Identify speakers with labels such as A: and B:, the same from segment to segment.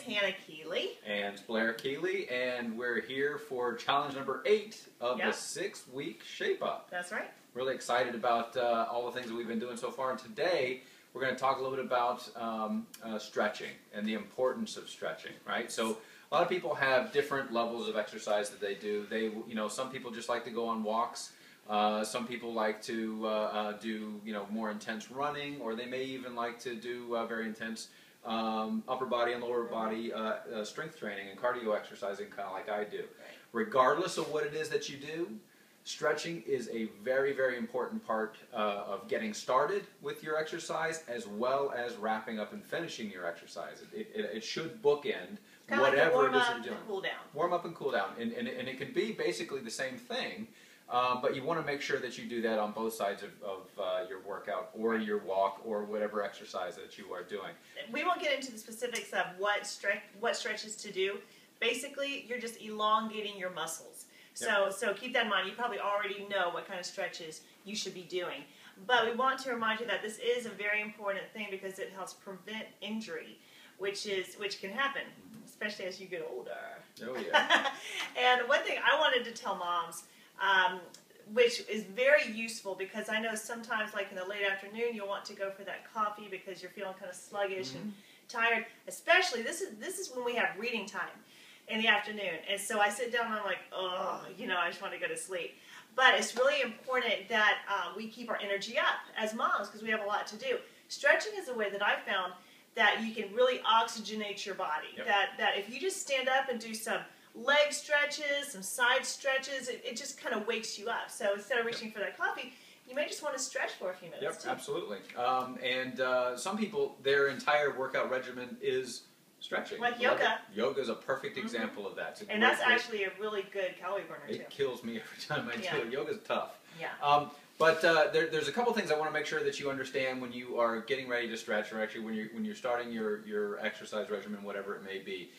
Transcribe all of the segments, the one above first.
A: Hannah Keeley.
B: And it's Blair Keeley, and we're here for challenge number 8 of the 6-week Shape Up.
A: That's right.
B: Really excited about all the things that we've been doing so far, and today we're going to talk a little bit about stretching and the importance of stretching, right? So a lot of people have different levels of exercise that they do. Some people just like to go on walks. Some people like to do more intense running, or they may even like to do very intense upper body and lower body strength training and cardio exercising, kind of like I do. Right. Regardless of what it is that you do, stretching is a very, very important part of getting started with your exercise, as well as wrapping up and finishing your exercise. It should bookend whatever it is you're doing.
A: Cool down.
B: Warm up and cool down. And it can be basically the same thing, but you want to make sure that you do that on both sides of your workout or your walk or whatever exercise that you are doing.
A: We won't get into the specifics of what stretches to do. Basically, you're just elongating your muscles. So keep that in mind. You probably already know what kind of stretches you should be doing. But we want to remind you that this is a very important thing because it helps prevent injury, which can happen, especially as you get older.
B: Oh, yeah.
A: And one thing I wanted to tell moms, which is very useful because I know sometimes, like in the late afternoon, you'll want to go for that coffee because you're feeling kind of sluggish and tired. Especially, this is when we have reading time in the afternoon. And so I sit down and I'm like, oh, I just want to go to sleep. But it's really important that we keep our energy up as moms because we have a lot to do. Stretching is a way that I've found that you can really oxygenate your body. Yep. That if you just stand up and do some leg stretches, some side stretches, it just kind of wakes you up. So instead of reaching for that coffee, you may just want to stretch for a few minutes.
B: Yep,
A: too.
B: absolutely. Some people, their entire workout regimen is stretching.
A: Like yoga.
B: Yoga is a perfect example of that.
A: And that's actually a really good calorie burner, too.
B: It kills me every time I do it. Yoga's tough.
A: Yeah.
B: But there's a couple things I want to make sure that you understand when you are getting ready to stretch, or actually when you're starting your exercise regimen, whatever it may be.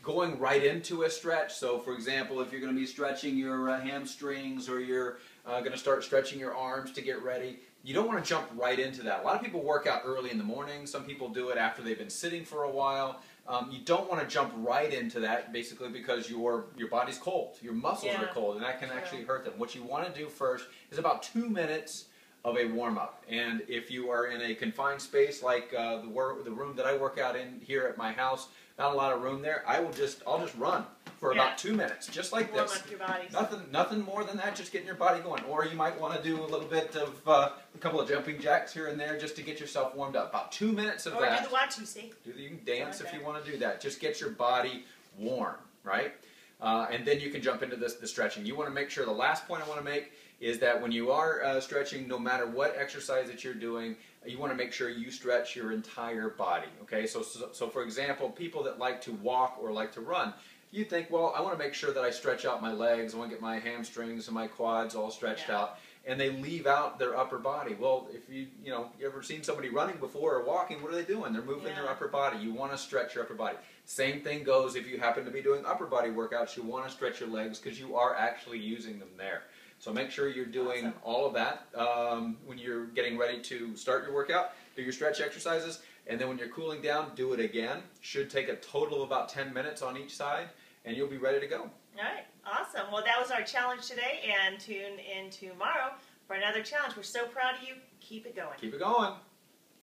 B: Going right into a stretch, so for example, if you're going to be stretching your hamstrings or you're going to start stretching your arms to get ready, you don't want to jump right into that. A lot of people work out early in the morning. Some people do it after they've been sitting for a while. You don't want to jump right into that, basically because your body's cold. Your muscles are cold, and that can actually hurt them. What you want to do first is about 2 minutes of a warm-up. And if you are in a confined space like the room that I work out in here at my house, not a lot of room there, I'll just run for about 2 minutes, just like this.
A: Warm up your body.
B: Nothing more than that, just getting your body going. Or you might want to do a little bit of a couple of jumping jacks here and there just to get yourself warmed up. About 2 minutes of that.
A: Or do the watch, you see.
B: You can dance if you want to do that. Just get your body warm, right? And then you can jump into the stretching. You want to make sure, the last point I want to make is that when you are stretching, no matter what exercise that you're doing, you want to make sure you stretch your entire body, okay? So for example, people that like to walk or like to run, you think, well, I want to make sure that I stretch out my legs, I want to get my hamstrings and my quads all stretched out, and they leave out their upper body. Well, if you ever seen somebody running before or walking, what are they doing? They're moving their upper body. You want to stretch your upper body. Same thing goes if you happen to be doing upper body workouts. You want to stretch your legs because you are actually using them there. So make sure you're doing all of that when you're getting ready to start your workout. Do your stretch exercises, and then when you're cooling down, do it again. Should take a total of about 10 minutes on each side, and you'll be ready to go.
A: All right, awesome. Well, that was our challenge today, and tune in tomorrow for another challenge. We're so proud of you. Keep it going.
B: Keep it going.